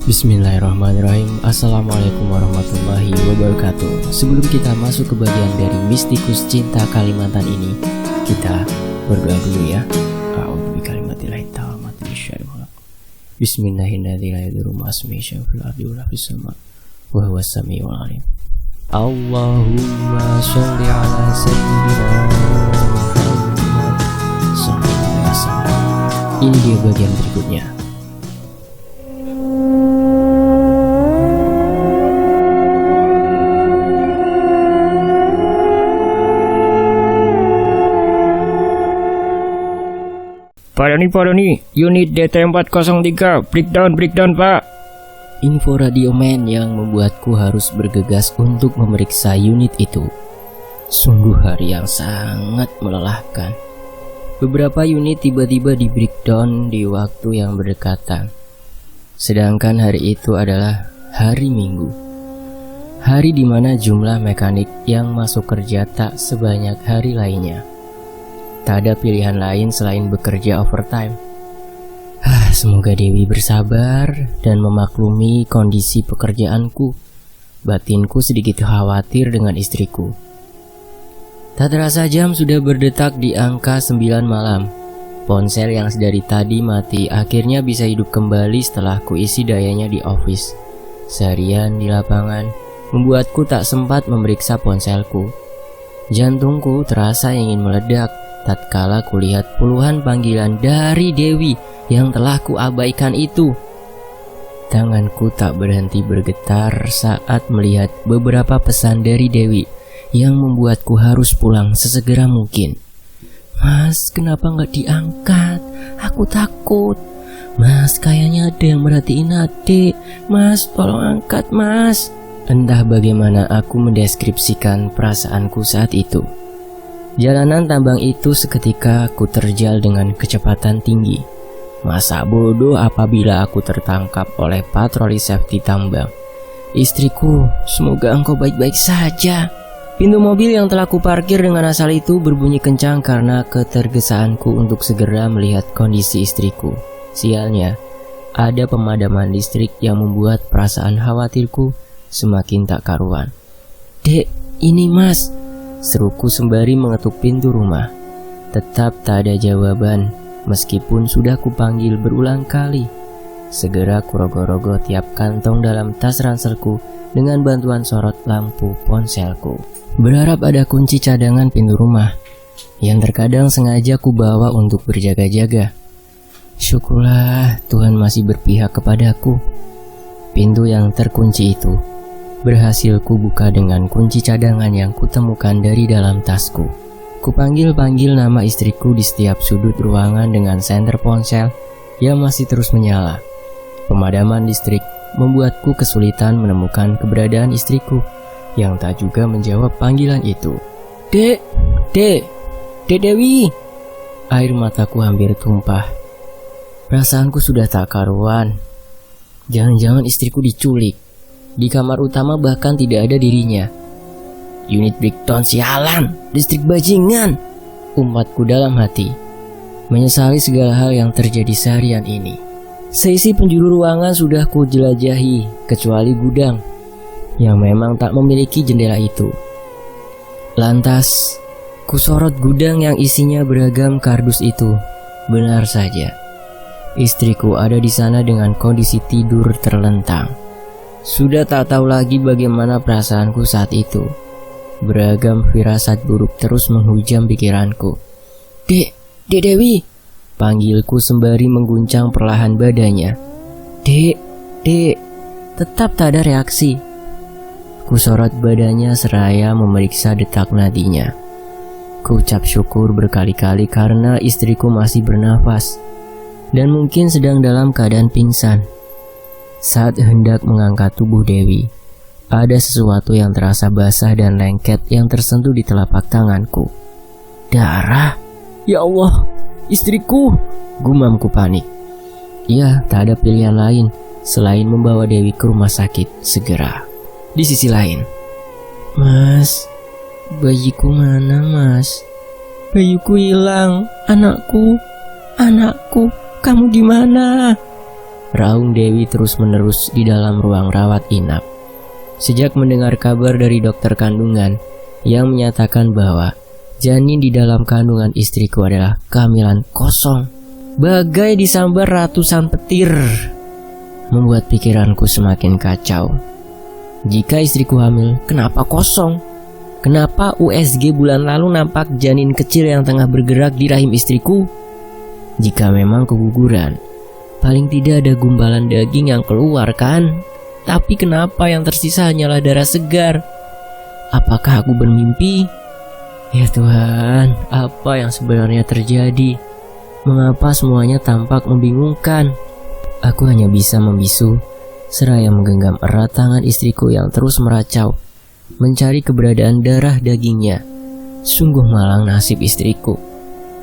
Bismillahirrahmanirrahim. Assalamualaikum warahmatullahi wabarakatuh. Sebelum kita masuk ke bagian dari mistikus cinta Kalimantan ini, kita berdoa dulu ya. A'udzu bikalimatillahi tammati misyarri ma khalaq. Bismillahirrahmanirrahim. Wa huwas samiul alim. Allahumma sholli ala sayyidina Muhammad sallallahu alaihi wasallam. Ini dia bagian berikutnya. Pak Doni, unit DT403, breakdown Pak. Info Radio Man yang membuatku harus bergegas untuk memeriksa unit itu. Sungguh hari yang sangat melelahkan. Beberapa unit tiba-tiba di breakdown di waktu yang berdekatan. Sedangkan hari itu adalah hari Minggu. Hari di mana jumlah mekanik yang masuk kerja tak sebanyak hari lainnya. Tak ada pilihan lain selain bekerja overtime. Semoga Dewi bersabar dan memaklumi kondisi pekerjaanku. Batinku sedikit khawatir dengan istriku. Tak terasa jam sudah berdetak di angka 9 malam. Ponsel yang sedari tadi mati akhirnya bisa hidup kembali setelah kuisi dayanya di office. Seharian di lapangan membuatku tak sempat memeriksa ponselku. Jantungku terasa ingin meledak tatkala kulihat puluhan panggilan dari Dewi yang telah kuabaikan itu. Tanganku tak berhenti bergetar saat melihat beberapa pesan dari Dewi yang membuatku harus pulang sesegera mungkin. Mas, kenapa gak diangkat? Aku takut. Mas, kayaknya ada yang merhatiin adik. Mas, tolong angkat mas. Entah bagaimana aku mendeskripsikan perasaanku saat itu. Jalanan tambang itu seketika aku terjal dengan kecepatan tinggi. Masa bodoh apabila aku tertangkap oleh patroli safety tambang. Istriku, semoga engkau baik-baik saja. Pintu mobil yang telah kuparkir dengan asal itu berbunyi kencang karena ketergesaanku untuk segera melihat kondisi istriku. Sialnya, ada pemadaman listrik yang membuat perasaan khawatirku semakin tak karuan. Dek, ini mas, seruku sembari mengetuk pintu rumah. Tetap tak ada jawaban, meskipun sudah kupanggil berulang kali. Segera kurogoh-rogoh tiap kantong dalam tas ranselku dengan bantuan sorot lampu ponselku. Berharap ada kunci cadangan pintu rumah, yang terkadang sengaja kubawa untuk berjaga-jaga. Syukurlah Tuhan masih berpihak kepadaku. Pintu yang terkunci itu berhasil kubuka dengan kunci cadangan yang kutemukan dari dalam tasku. Kupanggil-panggil nama istriku di setiap sudut ruangan dengan senter ponsel yang masih terus menyala. Pemadaman listrik membuatku kesulitan menemukan keberadaan istriku yang tak juga menjawab panggilan itu. Dek Dewi. Air mataku hampir tumpah. Perasaanku sudah tak karuan. Jangan-jangan istriku diculik. Di kamar utama bahkan tidak ada dirinya. Unit breakdown sialan, listrik bajingan, umpatku dalam hati. Menyesali segala hal yang terjadi seharian ini. Seisi penjuru ruangan sudah ku jelajahi, kecuali gudang yang memang tak memiliki jendela itu. Lantas, ku sorot gudang yang isinya beragam kardus itu. Benar saja, istriku ada di sana dengan kondisi tidur terlentang. Sudah tak tahu lagi bagaimana perasaanku saat itu. Beragam firasat buruk terus menghujam pikiranku. Dek Dewi, panggilku sembari mengguncang perlahan badannya. Dek, tetap tak ada reaksi. Kusorot badannya seraya memeriksa detak nadinya. Kuucap syukur berkali-kali karena istriku masih bernafas dan mungkin sedang dalam keadaan pingsan. Saat hendak mengangkat tubuh Dewi, ada sesuatu yang terasa basah dan lengket yang tersentuh di telapak tanganku. Darah? Ya Allah, istriku! Gumamku panik. Ya, tak ada pilihan lain selain membawa Dewi ke rumah sakit segera. Di sisi lain, Mas, bayiku mana mas? Bayiku hilang, anakku, kamu di mana? raung Dewi terus-menerus di dalam ruang rawat inap. Sejak mendengar kabar dari dokter kandungan yang menyatakan bahwa janin di dalam kandungan istriku adalah kehamilan kosong, bagai disambar ratusan petir, membuat pikiranku semakin kacau. Jika istriku hamil, kenapa kosong? Kenapa USG bulan lalu nampak janin kecil yang tengah bergerak di rahim istriku? Jika memang keguguran, paling tidak ada gumpalan daging yang keluar kan? Tapi kenapa yang tersisa hanyalah darah segar? Apakah aku bermimpi? Ya Tuhan, apa yang sebenarnya terjadi? Mengapa semuanya tampak membingungkan? Aku hanya bisa membisu, seraya menggenggam erat tangan istriku yang terus meracau, mencari keberadaan darah dagingnya. Sungguh malang nasib istriku.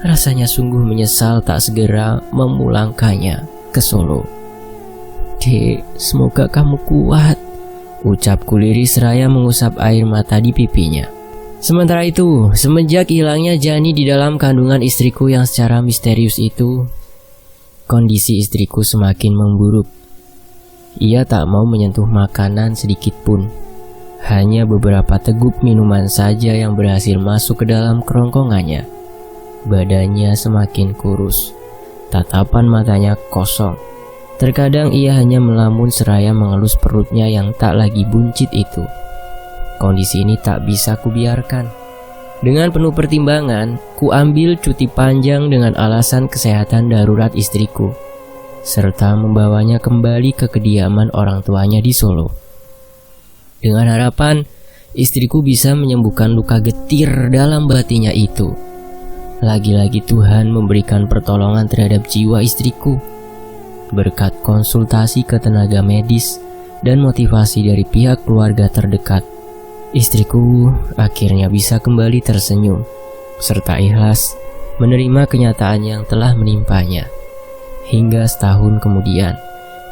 Rasanya sungguh menyesal tak segera memulangkannya ke Solo. Dek, semoga kamu kuat, ucapku lirih seraya mengusap air mata di pipinya. Sementara itu, semenjak hilangnya janin di dalam kandungan istriku yang secara misterius itu, kondisi istriku semakin memburuk. Ia tak mau menyentuh makanan sedikit pun. Hanya beberapa teguk minuman saja yang berhasil masuk ke dalam kerongkongannya. Badannya semakin kurus, tatapan matanya kosong. Terkadang ia hanya melamun seraya mengelus perutnya yang tak lagi buncit itu. Kondisi ini tak bisa kubiarkan. Dengan penuh pertimbangan, ku ambil cuti panjang dengan alasan kesehatan darurat istriku, serta membawanya kembali ke kediaman orang tuanya di Solo. Dengan harapan istriku bisa menyembuhkan luka getir dalam batinnya itu. Lagi-lagi Tuhan memberikan pertolongan terhadap jiwa istriku. Berkat konsultasi ke tenaga medis dan motivasi dari pihak keluarga terdekat, istriku akhirnya bisa kembali tersenyum serta ikhlas menerima kenyataan yang telah menimpanya. Hingga setahun kemudian,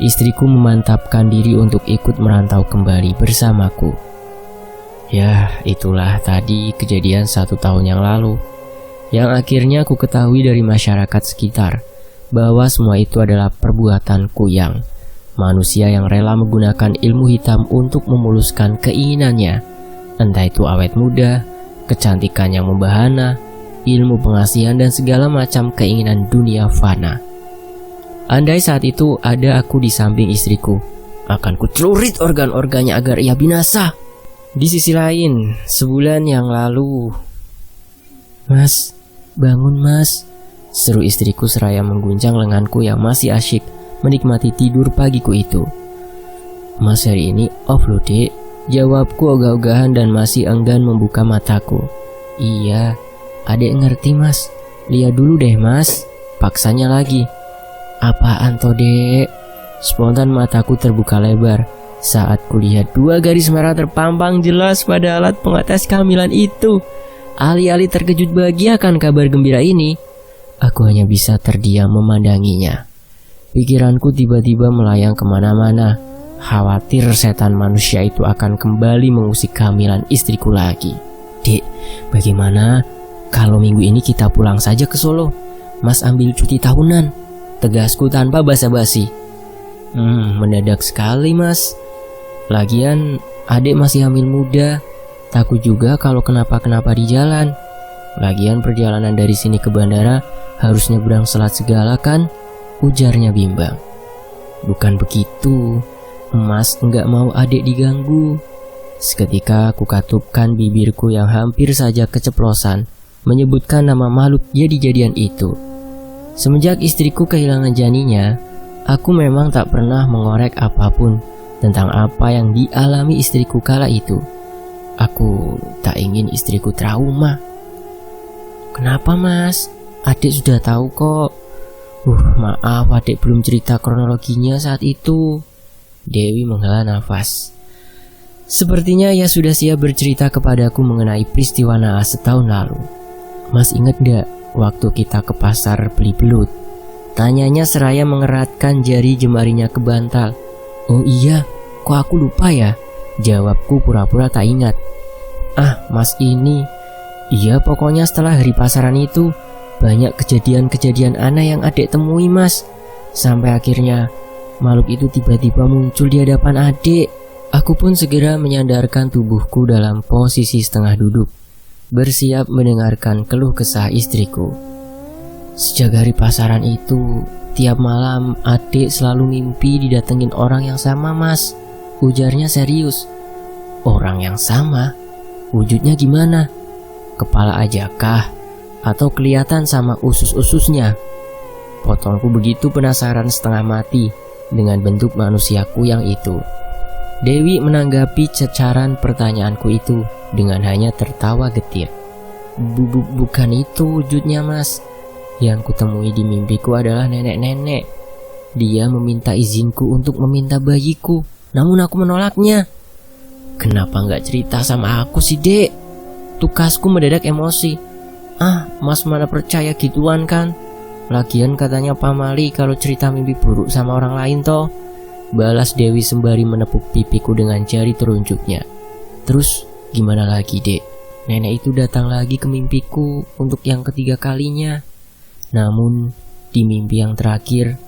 istriku memantapkan diri untuk ikut merantau kembali bersamaku. Ya, itulah tadi kejadian 1 tahun yang lalu, yang akhirnya ku ketahui dari masyarakat sekitar bahwa semua itu adalah perbuatan kuyang, manusia yang rela menggunakan ilmu hitam untuk memuluskan keinginannya, entah itu awet muda, kecantikan yang membahana, ilmu pengasihan, dan segala macam keinginan dunia fana. Andai saat itu ada aku di samping istriku, akan kucelurit organ-organnya agar ia binasa. Di sisi lain, sebulan yang lalu, "Mas, bangun mas," seru istriku seraya mengguncang lenganku yang masih asyik menikmati tidur pagiku itu. "Mas hari ini off loh dek," jawabku ogah-ogahan dan masih enggan membuka mataku. "Iya, adek ngerti mas, lihat dulu deh mas," paksanya lagi. "Apaan toh dek?" Spontan mataku terbuka lebar saat kulihat 2 garis merah terpampang jelas pada alat pengatas kehamilan itu. Alih-alih terkejut bahagia akan kabar gembira ini, aku hanya bisa terdiam memandanginya. Pikiranku tiba-tiba melayang kemana-mana, khawatir setan manusia itu akan kembali mengusik kehamilan istriku lagi. "Dek, bagaimana kalau minggu ini kita pulang saja ke Solo? Mas ambil cuti tahunan," tegasku tanpa basa-basi. Mendadak sekali mas. Lagian adek masih hamil muda, takut juga kalau kenapa-kenapa di jalan. Lagian perjalanan dari sini ke bandara harus nyebrang selat segala kan, ujarnya bimbang. "Bukan begitu, Mas enggak mau adek diganggu." Seketika aku katupkan bibirku yang hampir saja keceplosan menyebutkan nama makhluk jadi-jadian itu. Semenjak istriku kehilangan janinnya, aku memang tak pernah mengorek apapun tentang apa yang dialami istriku kala itu. Aku tak ingin istriku trauma. "Kenapa mas? Adik sudah tahu kok." Maaf adik belum cerita kronologinya saat itu." Dewi menghela nafas. Sepertinya ia sudah siap bercerita kepadaku mengenai peristiwa naas setahun lalu. "Mas ingat gak waktu kita ke pasar beli belut?" tanyanya seraya mengeratkan jari jemarinya ke bantal. "Oh iya, kok aku lupa ya?" jawabku pura-pura tak ingat. Mas ini. Iya, pokoknya setelah hari pasaran itu banyak kejadian-kejadian aneh yang adek temui mas. Sampai akhirnya makhluk itu tiba-tiba muncul di hadapan adik. Aku pun segera menyandarkan tubuhku dalam posisi setengah duduk, bersiap mendengarkan keluh kesah istriku. Sejak hari pasaran itu, tiap malam adik selalu mimpi didatengin orang yang sama, Mas. Ujarnya serius. Orang yang sama? Wujudnya gimana? Kepala ajakah? Atau kelihatan sama usus-ususnya? Potongku begitu penasaran setengah mati dengan bentuk manusiaku yang itu. Dewi menanggapi cecaran pertanyaanku itu dengan hanya tertawa getir. Bukan itu wujudnya, Mas. Yang kutemui di mimpiku adalah nenek-nenek. Dia meminta izinku untuk meminta bayiku, namun aku menolaknya. Kenapa nggak cerita sama aku sih, Dek? Tukasku mendadak emosi. Mas mana percaya gituan kan? Lagian katanya pamali kalau cerita mimpi buruk sama orang lain toh. Balas Dewi sembari menepuk pipiku dengan jari telunjuknya. Terus gimana lagi, Dek? Nenek itu datang lagi ke mimpiku untuk yang ketiga kalinya. Namun di mimpi yang terakhir,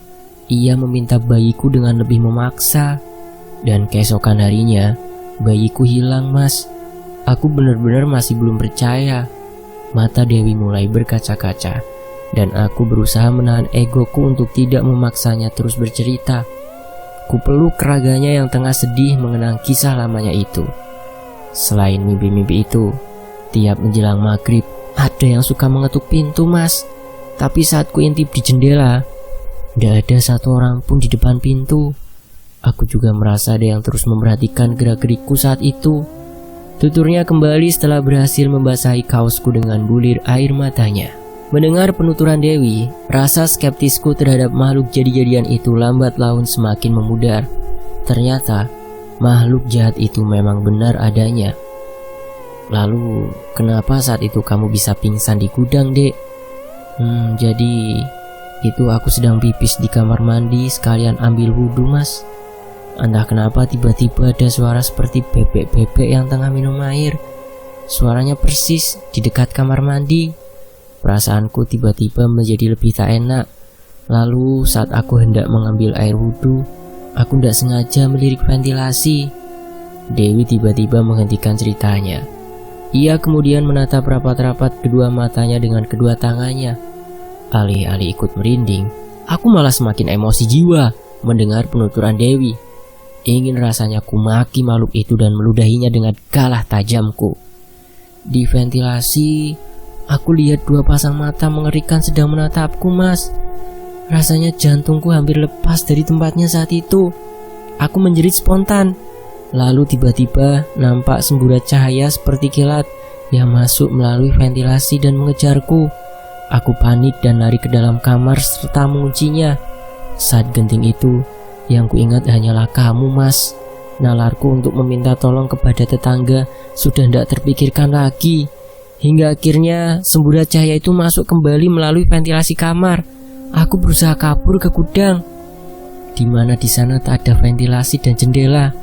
ia meminta bayiku dengan lebih memaksa. Dan keesokan harinya, bayiku hilang, Mas. Aku benar-benar masih belum percaya. Mata Dewi mulai berkaca-kaca, dan aku berusaha menahan egoku untuk tidak memaksanya terus bercerita. Kupeluk raganya yang tengah sedih mengenang kisah lamanya itu. Selain mimpi-mimpi itu, tiap menjelang maghrib, ada yang suka mengetuk pintu, Mas. Tapi saat ku intip di jendela, tidak ada satu orang pun di depan pintu. Aku juga merasa ada yang terus memperhatikan gerak-gerikku saat itu. Tuturnya kembali setelah berhasil membasahi kaosku dengan bulir air matanya. Mendengar penuturan Dewi, rasa skeptisku terhadap makhluk jadi-jadian itu lambat laun semakin memudar. Ternyata makhluk jahat itu memang benar adanya. Lalu kenapa saat itu kamu bisa pingsan di gudang, Dek? Jadi itu aku sedang pipis di kamar mandi sekalian ambil wudhu, Mas. Entah kenapa tiba-tiba ada suara seperti bebek-bebek yang tengah minum air. Suaranya persis di dekat kamar mandi. Perasaanku tiba-tiba menjadi lebih tak enak. Lalu saat aku hendak mengambil air wudhu, aku tidak sengaja melirik ventilasi. Dewi tiba-tiba menghentikan ceritanya. Ia kemudian menatap rapat-rapat kedua matanya dengan kedua tangannya. Alih-alih ikut merinding, aku malah semakin emosi jiwa mendengar penuturan Dewi. Ingin rasanya ku maki makhluk itu dan meludahinya dengan galah tajamku. Di ventilasi, aku lihat dua pasang mata mengerikan sedang menatapku, Mas. Rasanya jantungku hampir lepas dari tempatnya saat itu. Aku menjerit spontan. Lalu tiba-tiba nampak semburat cahaya seperti kilat yang masuk melalui ventilasi dan mengejarku. Aku panik dan lari ke dalam kamar serta menguncinya. Saat genting itu, yang kuingat hanyalah kamu, Mas. Nalarku untuk meminta tolong kepada tetangga sudah tidak terpikirkan lagi. Hingga akhirnya semburat cahaya itu masuk kembali melalui ventilasi kamar. Aku berusaha kabur ke gudang, di mana di sana tak ada ventilasi dan jendela.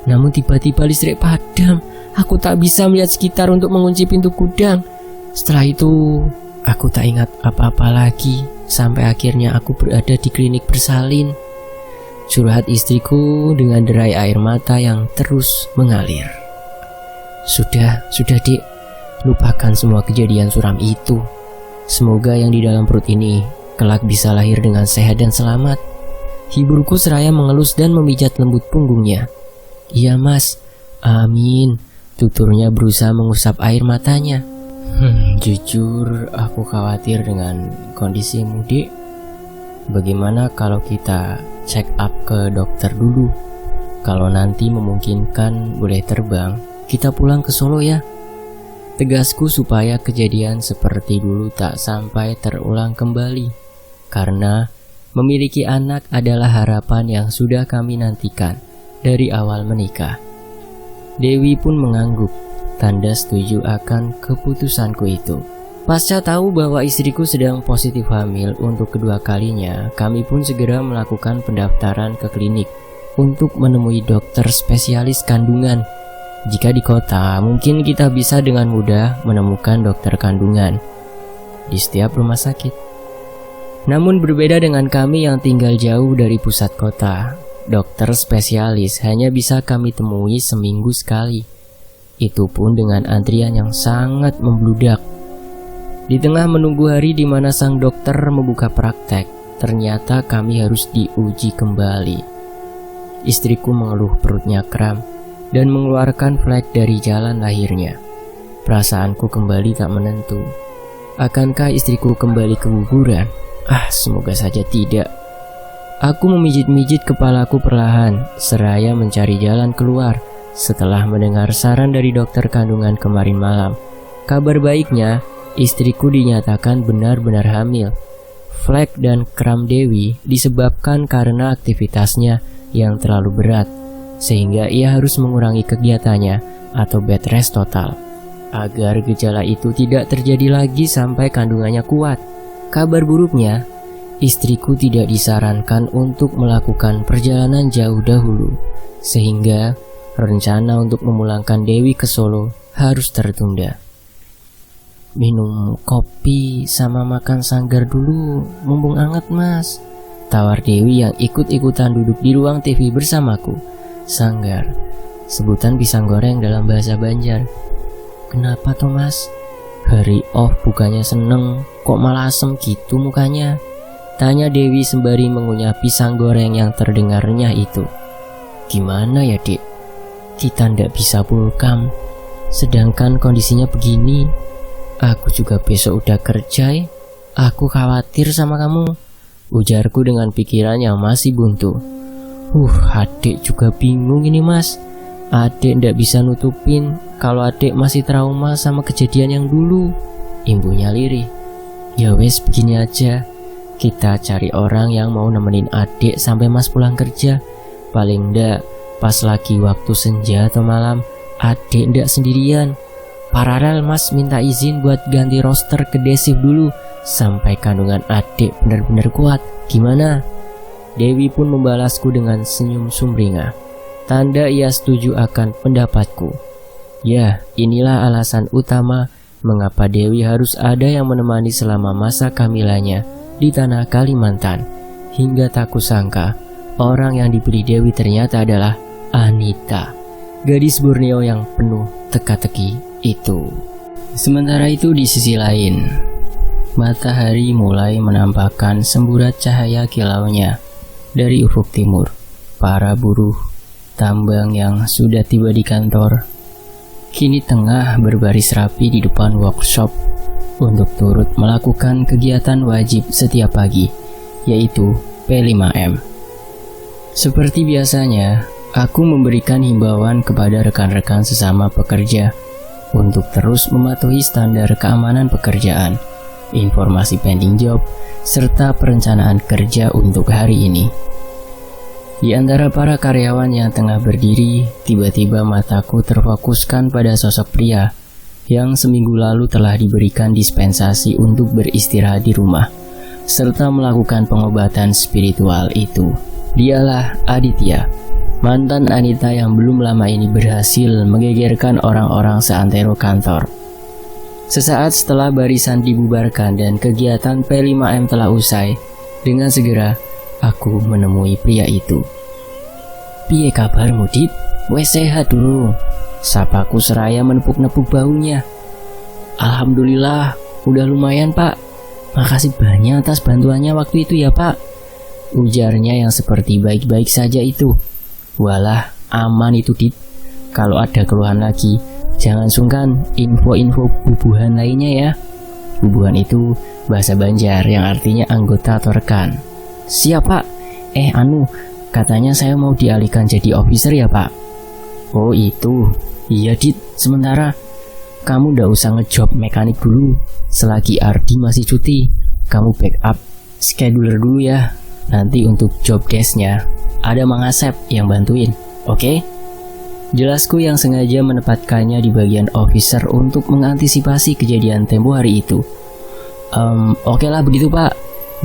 Namun tiba-tiba listrik padam. Aku tak bisa melihat sekitar untuk mengunci pintu gudang. Setelah itu, aku tak ingat apa-apa lagi sampai akhirnya aku berada di klinik bersalin. Curhat istriku dengan derai air mata yang terus mengalir. Sudah, Dik. Lupakan semua kejadian suram itu. Semoga yang di dalam perut ini kelak bisa lahir dengan sehat dan selamat. Hiburku seraya mengelus dan memijat lembut punggungnya. Iya, Mas. Amin. Tuturnya berusaha mengusap air matanya. Jujur aku khawatir dengan kondisimu, Dik. Bagaimana kalau kita check up ke dokter dulu? Kalau nanti memungkinkan boleh terbang, kita pulang ke Solo ya. Tegasku supaya kejadian seperti dulu tak sampai terulang kembali. Karena memiliki anak adalah harapan yang sudah kami nantikan dari awal menikah. Dewi pun mengangguk, tanda setuju akan keputusanku itu. Pasca tahu bahwa istriku sedang positif hamil untuk kedua kalinya, kami pun segera melakukan pendaftaran ke klinik untuk menemui dokter spesialis kandungan. Jika di kota, mungkin kita bisa dengan mudah menemukan dokter kandungan di setiap rumah sakit. Namun berbeda dengan kami yang tinggal jauh dari pusat kota, dokter spesialis hanya bisa kami temui seminggu sekali. Itu pun dengan antrian yang sangat membludak. Di tengah menunggu hari di mana sang dokter membuka praktek, ternyata kami harus diuji kembali. Istriku mengeluh perutnya kram dan mengeluarkan flek dari jalan lahirnya. Perasaanku kembali tak menentu. Akankah istriku kembali keguguran? Semoga saja tidak. Aku memijit-mijit kepalaku perlahan, seraya mencari jalan keluar setelah mendengar saran dari dokter kandungan kemarin malam. Kabar baiknya, istriku dinyatakan benar-benar hamil. Flek dan kram Dewi disebabkan karena aktivitasnya yang terlalu berat, sehingga ia harus mengurangi kegiatannya atau bed rest total, agar gejala itu tidak terjadi lagi sampai kandungannya kuat. Kabar buruknya, istriku tidak disarankan untuk melakukan perjalanan jauh dahulu, sehingga rencana untuk memulangkan Dewi ke Solo harus tertunda. Minum kopi sama makan sanggar dulu, mumpung anget mas, tawar Dewi yang ikut-ikutan duduk di ruang TV bersamaku. Sanggar, sebutan pisang goreng dalam bahasa Banjar. Kenapa toh mas? Hari off bukannya seneng, kok malah asem gitu mukanya? Tanya Dewi sembari mengunyah pisang goreng yang terdengarnya itu. Gimana ya dek? Kita ndak bisa pulkam, sedangkan kondisinya begini. Aku juga besok udah kerja. Aku khawatir sama kamu, ujarku dengan pikiran yang masih buntu. Adik juga bingung ini mas. Adik ndak bisa nutupin kalau adik masih trauma sama kejadian yang dulu, imbunya lirih. Ya wes begini aja, kita cari orang yang mau nemenin adik sampai mas pulang kerja. Paling ndak pas lagi waktu senja atau malam, adik ndak sendirian. Paralel mas minta izin buat ganti roster ke Desif dulu sampai kandungan adik benar-benar kuat. Gimana? Dewi pun membalasku dengan senyum sumringah, tanda ia setuju akan pendapatku. Ya, inilah alasan utama mengapa Dewi harus ada yang menemani selama masa kehamilannya di tanah Kalimantan. Hingga tak kusangka, orang yang dipilih Dewi ternyata adalah Anita, gadis Borneo yang penuh teka-teki itu. Sementara itu di sisi lain, matahari mulai menampakkan semburat cahaya kilaunya dari ufuk timur. Para buruh tambang yang sudah tiba di kantor kini tengah berbaris rapi di depan workshop untuk turut melakukan kegiatan wajib setiap pagi, yaitu P5M. Seperti biasanya, aku memberikan himbauan kepada rekan-rekan sesama pekerja untuk terus mematuhi standar keamanan pekerjaan, informasi pending job, serta perencanaan kerja untuk hari ini. Di antara para karyawan yang tengah berdiri, tiba-tiba mataku terfokuskan pada sosok pria yang seminggu lalu telah diberikan dispensasi untuk beristirahat di rumah, serta melakukan pengobatan spiritual itu. Dialah Aditya, mantan Anita yang belum lama ini berhasil menggegerkan orang-orang seantero kantor. Sesaat setelah barisan dibubarkan dan kegiatan P5M telah usai, dengan segera aku menemui pria itu. Piye kabarmu, Dit? Wes sehat dulu, sapaku seraya menepuk-nepuk bahunya. Alhamdulillah, udah lumayan pak. Makasih banyak atas bantuannya waktu itu ya pak, ujarnya yang seperti baik-baik saja itu. Walah, aman itu Dit. Kalau ada keluhan lagi, jangan sungkan info-info bubuhan lainnya ya. Bubuhan itu bahasa Banjar yang artinya anggota atau rekan. Siap pak. Katanya saya mau dialihkan jadi officer ya pak. Oh itu, iya Dit. Sementara kamu ndak usah ngejob mekanik dulu. Selagi Ardi masih cuti, kamu backup scheduler dulu ya. Nanti untuk job desk-nya ada Mang Asep yang bantuin, oke? Jelasku yang sengaja menempatkannya di bagian officer untuk mengantisipasi kejadian tempo hari itu. Oke lah begitu pak,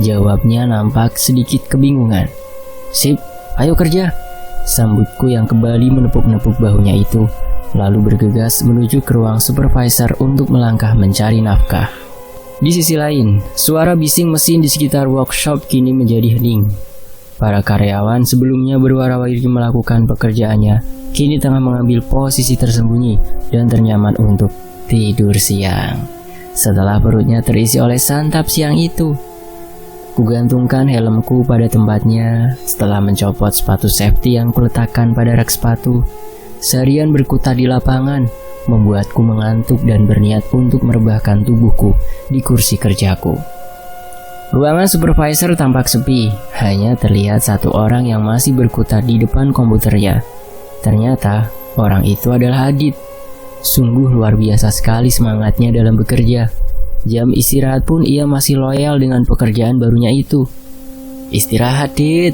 jawabnya nampak sedikit kebingungan. Sip, ayo kerja, sambutku yang kembali menepuk-nepuk bahunya itu, lalu bergegas menuju ke ruang supervisor untuk melangkah mencari nafkah. Di sisi lain, suara bising mesin di sekitar workshop kini menjadi hening. Para karyawan sebelumnya berwara-wari melakukan pekerjaannya, kini tengah mengambil posisi tersembunyi dan ternyaman untuk tidur siang. Setelah perutnya terisi oleh santap siang itu, kugantungkan helmku pada tempatnya setelah mencopot sepatu safety yang kuletakkan pada rak sepatu. Seharian berkutat di lapangan membuatku mengantuk dan berniat untuk merebahkan tubuhku di kursi kerjaku. Ruangan supervisor tampak sepi, hanya terlihat satu orang yang masih berkutat di depan komputernya. Ternyata orang itu adalah Adit. Sungguh luar biasa sekali semangatnya dalam bekerja. Jam istirahat pun ia masih loyal dengan pekerjaan barunya itu. "Istirahat, Dit,"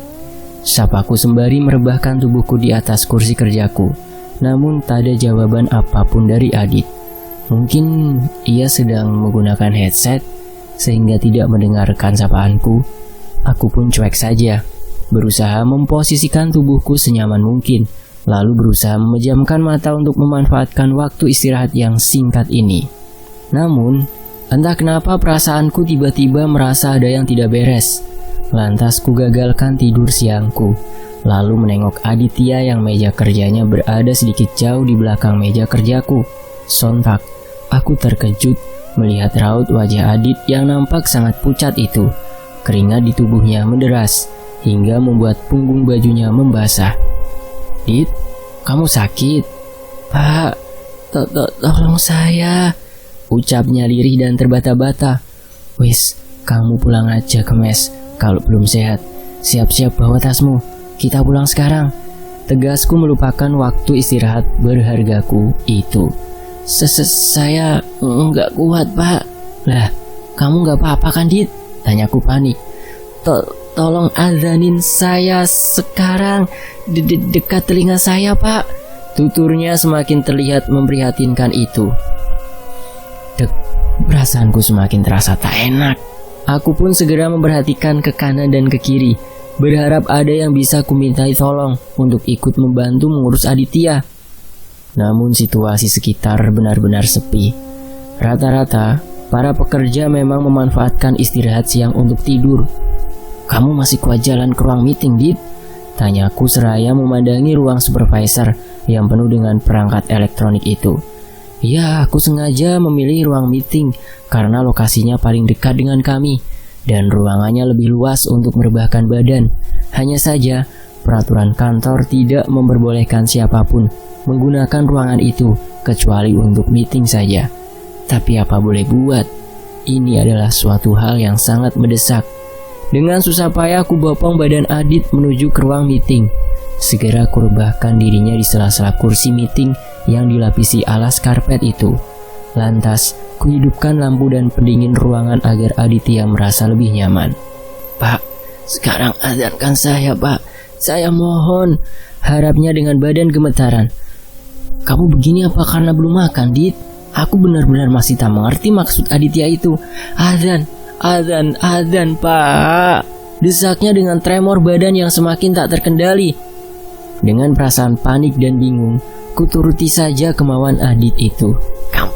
sapaku sembari merebahkan tubuhku di atas kursi kerjaku. Namun tak ada jawaban apapun dari Adit. Mungkin ia sedang menggunakan headset sehingga tidak mendengarkan sapaanku. Aku pun cuek saja, berusaha memposisikan tubuhku senyaman mungkin, lalu berusaha memejamkan mata untuk memanfaatkan waktu istirahat yang singkat ini. Namun, entah kenapa perasaanku tiba-tiba merasa ada yang tidak beres. Lantas ku gagalkan tidur siangku, lalu menengok Aditya yang meja kerjanya berada sedikit jauh di belakang meja kerjaku. Sontak, aku terkejut melihat raut wajah Adit yang nampak sangat pucat itu. Keringat di tubuhnya menderas hingga membuat punggung bajunya membasah. "Dit, kamu sakit?" "Pak, tolong saya," ucapnya lirih dan terbata-bata. "Wis, kamu pulang aja ke mes. Kalau belum sehat, siap-siap bawa tasmu. Kita pulang sekarang." Tegasku melupakan waktu istirahat berhargaku itu. Saya nggak kuat, Pak." "Lah, kamu nggak apa-apa kan, Dit?" tanyaku panik. Tolong azanin saya sekarang, dekat telinga saya, Pak." Tuturnya semakin terlihat memprihatinkan itu. Perasaanku semakin terasa tak enak. Aku pun segera memperhatikan ke kanan dan ke kiri, berharap ada yang bisa kumintai tolong untuk ikut membantu mengurus Aditya. Namun situasi sekitar benar-benar sepi. Rata-rata, para pekerja memang memanfaatkan istirahat siang untuk tidur. "Kamu masih kuat jalan ke ruang meeting, Dit?" tanyaku seraya memandangi ruang supervisor yang penuh dengan perangkat elektronik itu. "Ya, aku sengaja memilih ruang meeting karena lokasinya paling dekat dengan kami dan ruangannya lebih luas untuk merebahkan badan. Hanya saja, peraturan kantor tidak memperbolehkan siapapun menggunakan ruangan itu kecuali untuk meeting saja. Tapi apa boleh buat, ini adalah suatu hal yang sangat mendesak." Dengan susah payah aku bopong badan Adit menuju ke ruang meeting. Segera kurebahkan dirinya di sela-sela kursi meeting yang dilapisi alas karpet itu. Lantas, kuhidupkan lampu dan pendingin ruangan agar Aditya merasa lebih nyaman. "Pak, sekarang azankan saya, Pak. Saya mohon," harapnya dengan badan gemetaran. "Kamu begini apa karena belum makan, Dit? Aku benar-benar masih tak mengerti maksud Aditya itu. Azan, Pak." Desaknya dengan tremor badan yang semakin tak terkendali. Dengan perasaan panik dan bingung, kuturuti saja kemauan Adit itu.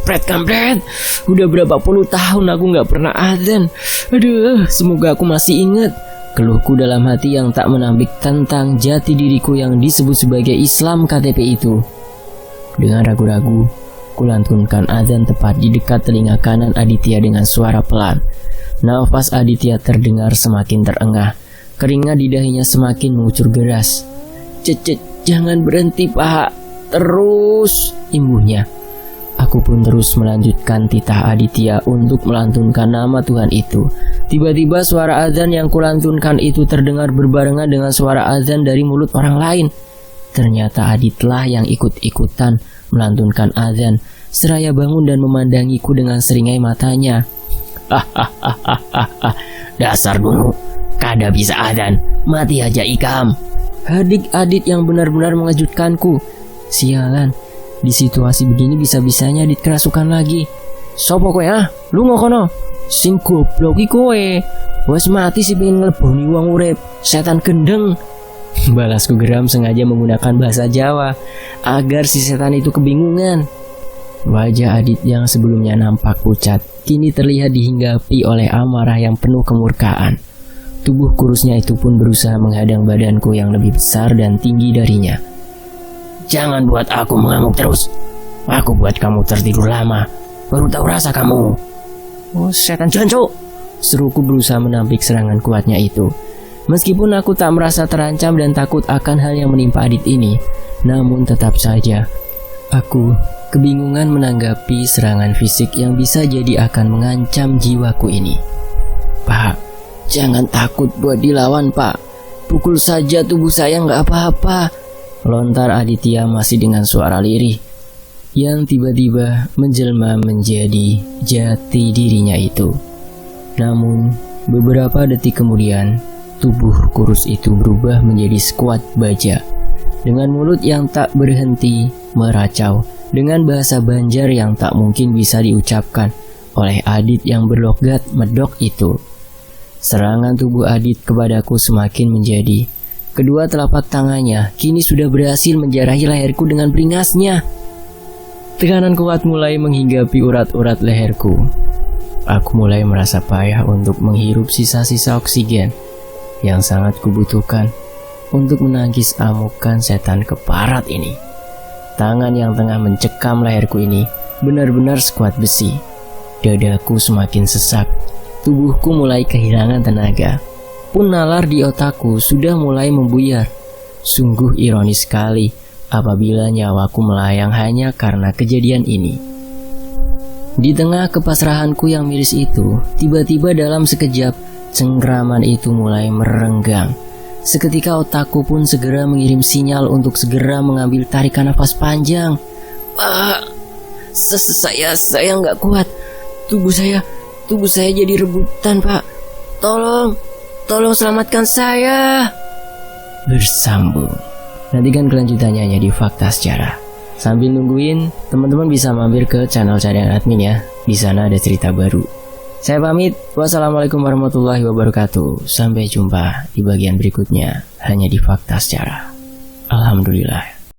Kampret, udah berapa puluh tahun aku gak pernah azan. Aduh, semoga aku masih ingat. Keluhku dalam hati yang tak menampik tentang jati diriku yang disebut sebagai Islam KTP itu. Dengan ragu-ragu, kulantunkan azan tepat di dekat telinga kanan Aditya dengan suara pelan. Nafas Aditya terdengar semakin terengah. Keringat di dahinya semakin mengucur deras. Jangan berhenti, Pak. Terus," imbuhnya. Aku pun terus melanjutkan titah Aditya untuk melantunkan nama Tuhan itu. Tiba-tiba suara azan yang kulantunkan itu terdengar berbarengan dengan suara azan dari mulut orang lain. Ternyata Aditlah yang ikut-ikutan melantunkan azan, seraya bangun dan memandangiku dengan seringai matanya. "Dasar dulu, kada bisa azan, mati aja ikam." Hadik Adit yang benar-benar mengejutkanku. Sialan, di situasi begini bisa-bisanya Adit kerasukan lagi. "Sopo kowe ah? Lu ngokono? Sing goblok iki kowe. Wes mati sih pengen ngeleboni wong urip, setan gendeng." Balasku geram sengaja menggunakan bahasa Jawa agar si setan itu kebingungan. Wajah Adit yang sebelumnya nampak pucat kini terlihat dihinggapi oleh amarah yang penuh kemurkaan. Tubuh kurusnya itu pun berusaha menghadang badanku yang lebih besar dan tinggi darinya. "Jangan buat aku mengamuk terus. Aku buat kamu tertidur lama, baru tahu rasa kamu." "Oh, setan jancuk!" seruku berusaha menampik serangan kuatnya itu. Meskipun aku tak merasa terancam dan takut akan hal yang menimpa Adit ini, namun tetap saja aku kebingungan menanggapi serangan fisik yang bisa jadi akan mengancam jiwaku ini. "Pak, jangan takut buat dilawan, Pak. Pukul saja tubuh saya nggak apa-apa," lontar Aditya masih dengan suara lirih yang tiba-tiba menjelma menjadi jati dirinya itu. Namun beberapa detik kemudian tubuh kurus itu berubah menjadi skuad baja dengan mulut yang tak berhenti meracau dengan bahasa Banjar yang tak mungkin bisa diucapkan oleh Adit yang berlogat medok itu. Serangan tubuh Adit kepadaku semakin menjadi. Kedua telapak tangannya kini sudah berhasil menjarahi leherku dengan beringasnya. Tekanan kuat mulai menghinggapi urat-urat leherku. Aku mulai merasa payah untuk menghirup sisa-sisa oksigen yang sangat kubutuhkan untuk menangkis amukan setan keparat ini. Tangan yang tengah mencekam leherku ini benar-benar sekuat besi. Dadaku semakin sesak. Tubuhku mulai kehilangan tenaga. Pun nalar di otakku sudah mulai membuyar. Sungguh ironis sekali apabila nyawaku melayang hanya karena kejadian ini. Di tengah kepasrahanku yang miris itu, tiba-tiba dalam sekejap cengkraman itu mulai merenggang. Seketika otakku pun segera mengirim sinyal untuk segera mengambil tarikan nafas panjang. "Pak, saya nggak kuat. Tubuh saya jadi rebutan, Pak. Tolong selamatkan saya." Bersambung. Nantikan kelanjutannya hanya di Fakta Sejarah. Sambil nungguin, teman-teman bisa mampir ke channel cadangan admin ya. Di sana ada cerita baru. Saya pamit. Wassalamualaikum warahmatullahi wabarakatuh. Sampai jumpa di bagian berikutnya hanya di Fakta Sejarah. Alhamdulillah.